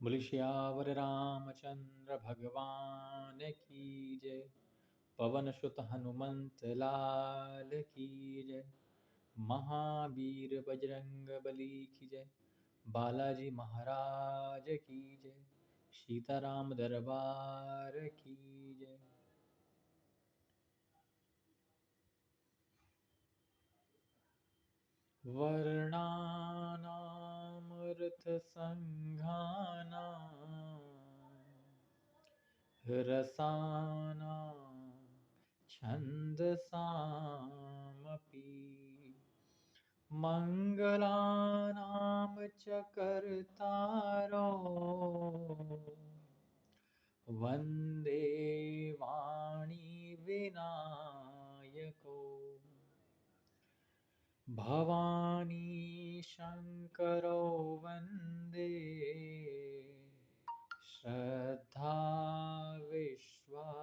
बोले श्यावर रामचंद्र भगवान की जय। पवन सुत हनुमंत लाल की जय। महावीर बजरंग बली की जय। बालाजी महाराज की जय। सीताराम दरबार की जय। वर्णानामृतसंघानां रसानां छन्दसामपि मङ्गलानां च कर्तारो वन्दे वाणी विनायको भवानी शङ्करो वन्दे श्रद्धा विश्वासरूपिणो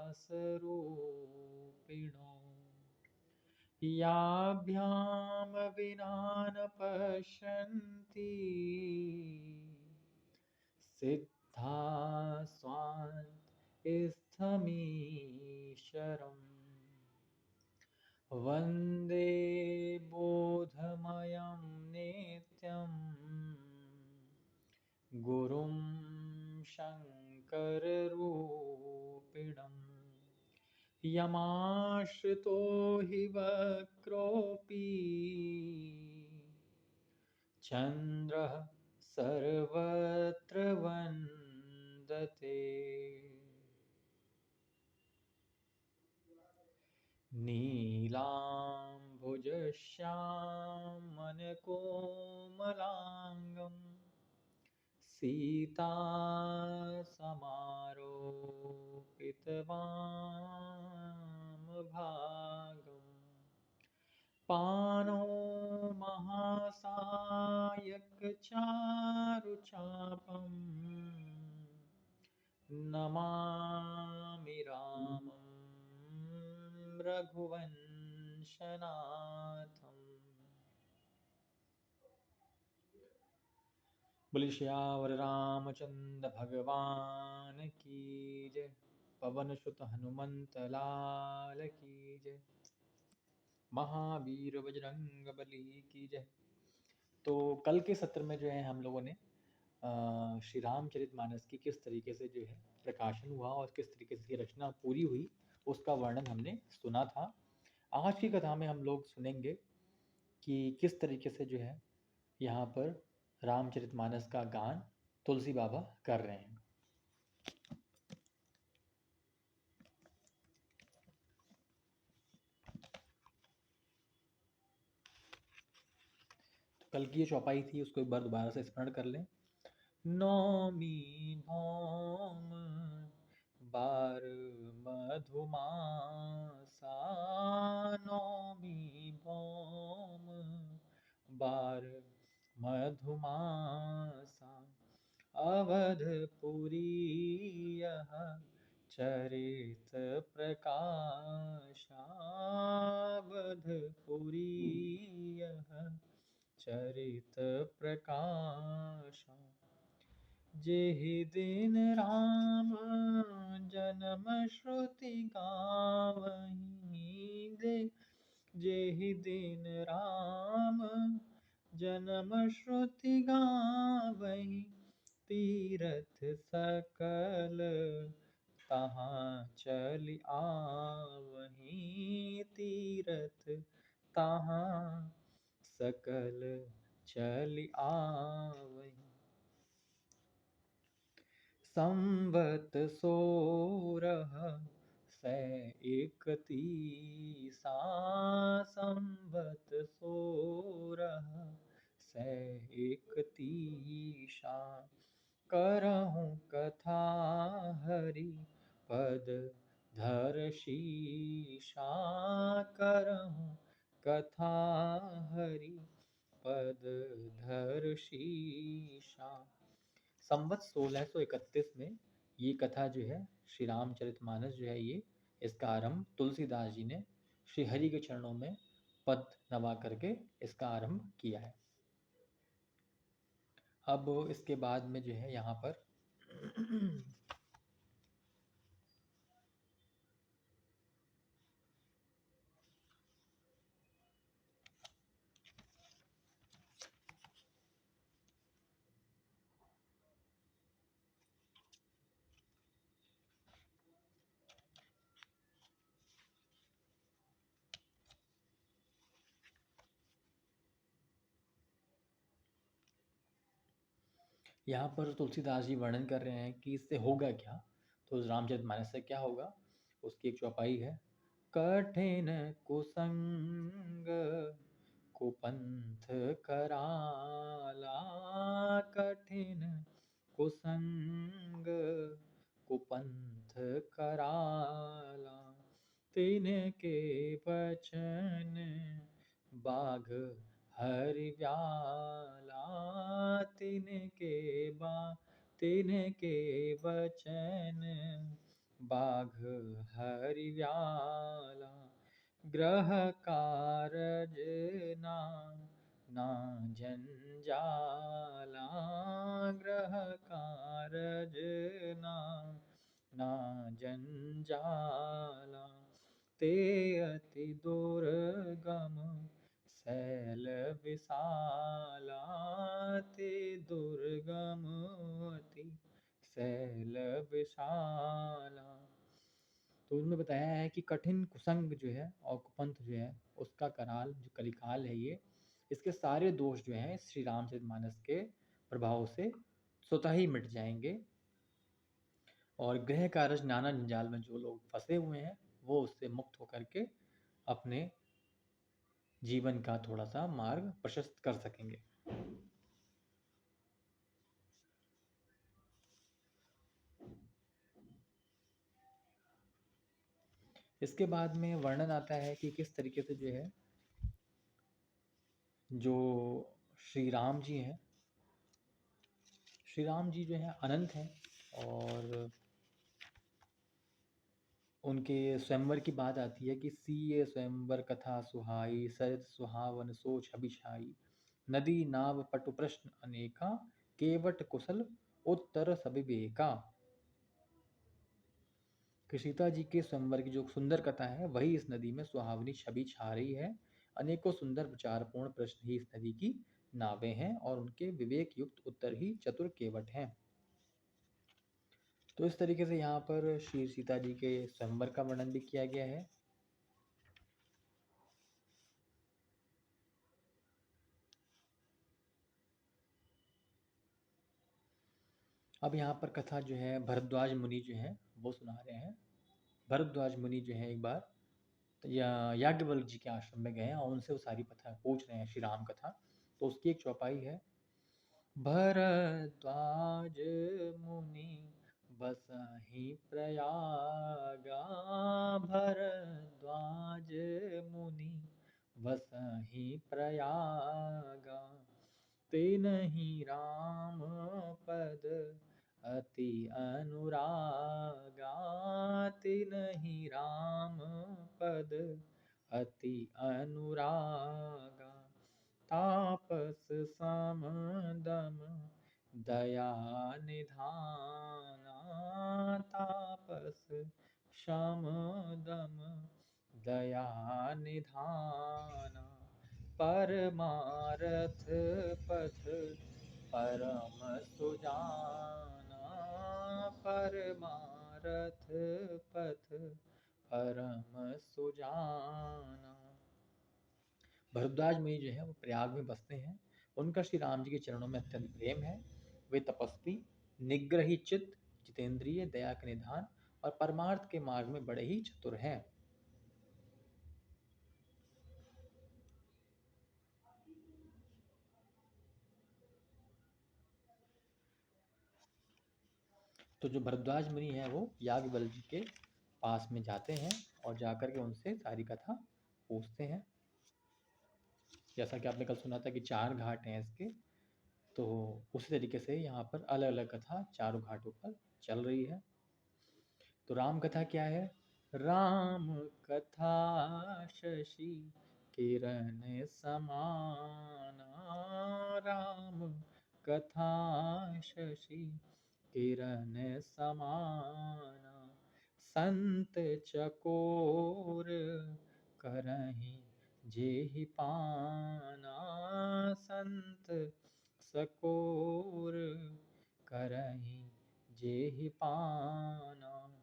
याभ्यां विना न पश्यन्ति सिद्धा स्वान्तस्थमीश्वरम् वन्दे बोधमयं नित्यं गुरुं शङ्कररूपिणम् यमाश्रितो हि वक्रोऽपि चन्द्रः सर्वत्र वन्दते नीलाम्भुजश्यामलकोमलाङ्गं सीतासमारोपितवामभागम् पाणौ महासायकचारुचापम् नमामि रामं रघुवंशनाथम्। बोले श्यावर रामचंद्र भगवान की जय। पवन सुत हनुमंत लाल की जय। महावीर बजरंग बली की जय। तो कल के सत्र में जो है हम लोगों ने श्री रामचरितमानस की किस तरीके से जो है प्रकाशन हुआ और किस तरीके से रचना पूरी हुई उसका वर्णन हमने सुना था। आज की कथा में हम लोग सुनेंगे कि किस तरीके से जो है यहाँ पर रामचरितमानस का गान तुलसी बाबा कर रहे हैं। तो कल की ये चौपाई थी, उसको एक बार दोबारा से स्मरण कर लें। नौमी भौम बार मधुमासा, नौमी भौम बार मधुमासा, अवधपुरी यह चरित प्रकाशा, अवधपुरी यह चरित प्रकाशा। जेहि दिन राम जन्म श्रुति गावहीं, जेहि दिन राम जन्म श्रुति गावहीं, तीरथ सकल तहाँ चलि आवहीं, तीरथ तहाँ सकल चलि आवहीं। संवत सोरह सै इकतीसा, संवत सोरह सै इकतीसा, करहूँ कथा हरि पद धर शीशा, करहूँ कथा हरि पद धर शीशा। संवत 1631 में ये कथा जो है श्री रामचरितमानस जो है ये इसका आरंभ तुलसीदास जी ने श्री हरि के चरणों में पद नवा करके इसका आरंभ किया है। अब इसके बाद में जो है यहाँ पर यहाँ पर तुलसीदास जी वर्णन कर रहे हैं कि इससे होगा क्या। तो रामचरितमानस से क्या होगा, उसकी एक चौपाई है। कठिन कुसंग कुपंथ कराला, कठिन कुसंग कुपंथ कराला, तिनके वचन बाघ हरिव्याला, तिनके तिनके वचन बाघ हरिव्याला, ग्रह कारज ना ना जंजाला, ग्रह कारज ना ना जंजाला, ते अति दुर्गम शैल विशाला, ते दुर्गम अति शैल विशाला। तो उन्होंने बताया है कि कठिन कुसंग जो है और कुपंथ जो है, उसका कराल जो कलिकाल है ये, इसके सारे दोष जो हैं श्री रामचरितमानस के प्रभाव से स्वतः ही मिट जाएंगे। और गृह कारज नाना जंजाल में जो लोग फंसे हुए हैं वो उससे मुक्त होकर के अपने जीवन का थोड़ा सा मार्ग प्रशस्त कर सकेंगे। इसके बाद में वर्णन आता है कि किस तरीके से जो है, जो श्री राम जी हैं, श्री राम जी जो हैं अनंत हैं, और उनके स्वयंवर की बात आती है कि सीए स्वयंवर कथा सुहाई, सरित सुहावन सो छवि छाई, नदी नाव पटु प्रश्न अनेका, केवट कुशल उत्तर सविवेका। कि सीता जी के स्वयंवर की जो सुंदर कथा है वही इस नदी में सुहावनी छवि छा रही है। अनेकों सुंदर विचारपूर्ण प्रश्न ही इस नदी की नावें हैं, और उनके विवेक युक्त उत्तर ही चतुर केवट हैं। तो इस तरीके से यहाँ पर श्री सीता जी के स्वयंवर का वर्णन भी किया गया है। अब यहाँ पर कथा जो है भरद्वाज मुनि जो है वो सुना रहे हैं। भरद्वाज मुनि जो है एक बार तो याज्ञवल्क्य जी के आश्रम में गए हैं और उनसे वो सारी कथा पूछ रहे हैं, श्री राम कथा। तो उसकी एक चौपाई है। भरद्वाज मुनि बसहि प्रयागा, भरद्वाज मुनि बसहि प्रयागा, तिन्हि राम पद अति अनुरागा, तिन्हि राम पद अति अनुरागा, तापस सम दम दया निधाना, तापस शम दम दया निधाना, परमारथ पथ परम सुजाना, परमारथ पथ परम सुजाना। भरद्वाज मुनि जो है वो प्रयाग में बसते हैं। उनका श्री राम जी के चरणों में अत्यंत प्रेम है। वे तपस्वी, निग्रही चित्त, जितेंद्रिय, दया के निधान और परमार्थ के मार्ग में बड़े ही चतुर हैं। तो जो भरद्वाज मुनि है वो याज्ञवल्क्य जी के पास में जाते हैं और जाकर के उनसे सारी कथा पूछते हैं। जैसा कि आपने कल सुना था कि 4 घाट हैं इसके, तो उसी तरीके से यहाँ पर अलग अलग कथा चारों घाटों पर चल रही है। तो राम कथा क्या है? राम कथा शशि किरण समाना, राम कथा शशि किरण समाना, संत चकोर करहिं जेहि पाना, संत चकोर करहिं जेहि पाना।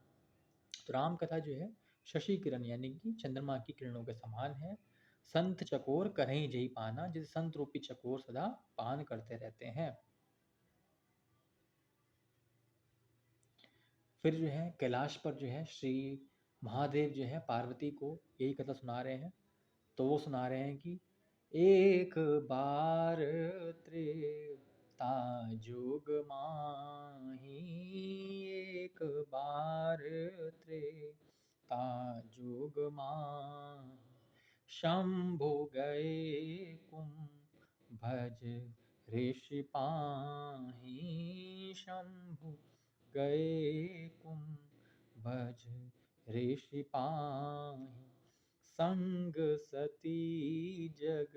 तो राम कथा जो है शशि किरण यानी कि चंद्रमा की किरणों के समान है। संत चकोर करें जही पाना, जिसे संत रूपी चकोर सदा पान करते रहते हैं। फिर जो है कैलाश पर जो है श्री महादेव जो है पार्वती को यही कथा सुना रहे हैं। तो वो सुना रहे हैं कि एक बार त्रेता जुग माही, एक बार त्रेता जुग माही, शंभु गए कुंभज ऋषि पाही, शंभु गए कुंभज ऋषि पाही, संग सती जग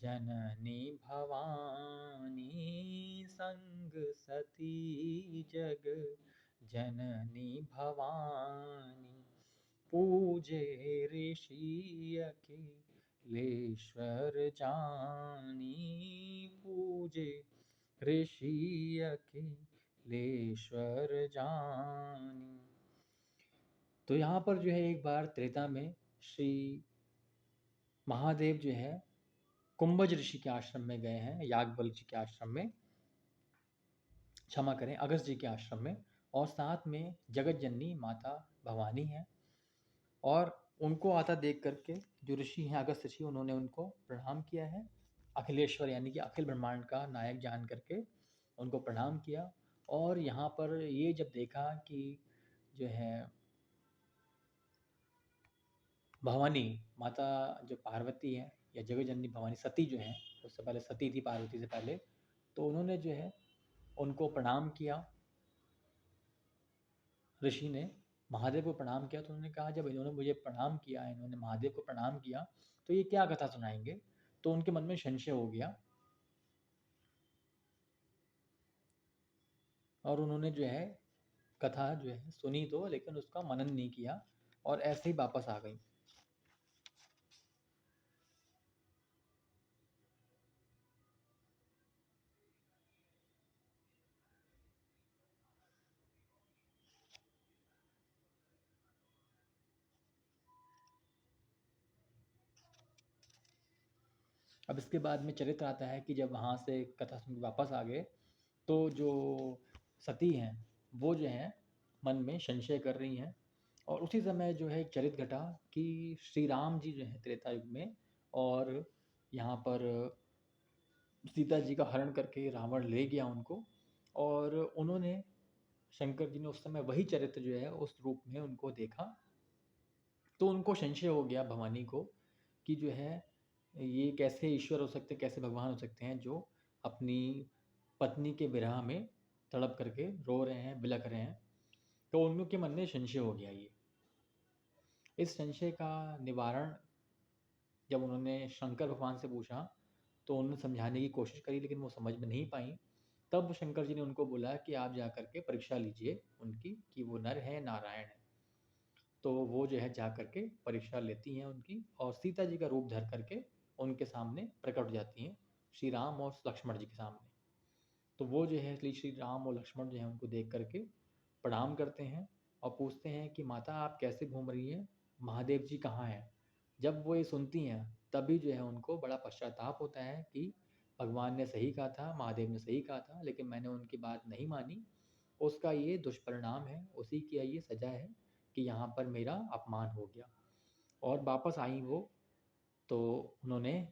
जननी भवानी, संग सती जग जननी भवानी, पूजे ऋषि अखिलेश्वर जानी, पूजे ऋषि अखिलेश्वर जानी। तो यहाँ पर जो है एक बार त्रेता में श्री महादेव जो है कुंभज ऋषि के आश्रम में गए हैं, याज्ञवल्क्य जी के आश्रम में, क्षमा करें अगस्त जी के आश्रम में, और साथ में जगत जननी माता भवानी है। और उनको आता देख करके जो ऋषि हैं अगस्त ऋषि, उन्होंने उनको प्रणाम किया है। अखिलेश्वर यानी कि अखिल ब्रह्मांड का नायक जान करके उनको प्रणाम किया। और यहाँ पर ये जब देखा कि जो है भवानी माता जो पार्वती है या जगत जननी भवानी सती जो है, उससे पहले सती थी पार्वती से पहले, तो उन्होंने जो है उनको प्रणाम किया। ऋषि ने महादेव को प्रणाम किया, तो उन्होंने कहा जब इन्होंने मुझे प्रणाम किया, इन्होंने महादेव को प्रणाम किया, तो ये क्या कथा सुनाएंगे। तो उनके मन में संशय हो गया और उन्होंने जो है कथा जो है सुनी तो, लेकिन उसका मनन नहीं किया और ऐसे ही वापस आ गई। अब इसके बाद में चरित्र आता है कि जब वहाँ से कथा सुन के वापस आ गए, तो जो सती हैं वो जो है मन में संशय कर रही हैं। और उसी समय जो है एक चरित्र घटा कि श्री राम जी जो है त्रेता युग में, और यहाँ पर सीता जी का हरण करके रावण ले गया उनको, और उन्होंने शंकर जी ने उस समय वही चरित्र जो है उस रूप में उनको देखा। तो उनको संशय हो गया भवानी को कि जो है ये कैसे ईश्वर हो सकते हैं, कैसे भगवान हो सकते हैं जो अपनी पत्नी के विरह में तड़प करके रो रहे हैं, बिलख रहे हैं। तो उनके मन में संशय हो गया ये। इस संशय का निवारण जब उन्होंने शंकर भगवान से पूछा, तो उन्होंने समझाने की कोशिश करी, लेकिन वो समझ में नहीं पाई। तब शंकर जी ने उनको बोला कि आप जा करके परीक्षा लीजिए उनकी कि वो नर है नारायण है। तो वो जो है जा करके परीक्षा लेती हैं उनकी, और सीता जी का रूप धर करके उनके सामने प्रकट हो जाती हैं, श्री राम और लक्ष्मण जी के सामने। तो वो जो है इसलिए श्री राम और लक्ष्मण जो है उनको देख करके प्रणाम करते हैं और पूछते हैं कि माता आप कैसे घूम रही हैं, महादेव जी कहाँ हैं। जब वो ये सुनती हैं तभी जो है उनको बड़ा पश्चाताप होता है कि भगवान ने सही कहा था, महादेव ने सही कहा था, लेकिन मैंने उनकी बात नहीं मानी। उसका ये दुष्परिणाम है, उसी की ये सज़ा है कि यहाँ पर मेरा अपमान हो गया। और वापस आई वो, तो उन्होंने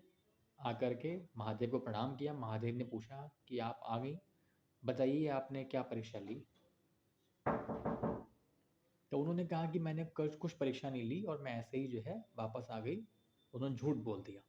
आकर के महादेव को प्रणाम किया। महादेव ने पूछा कि आप आ गई, बताइए आपने क्या परीक्षा ली। तो उन्होंने कहा कि मैंने कुछ परीक्षा नहीं ली और मैं ऐसे ही जो है वापस आ गई। उन्होंने झूठ बोल दिया।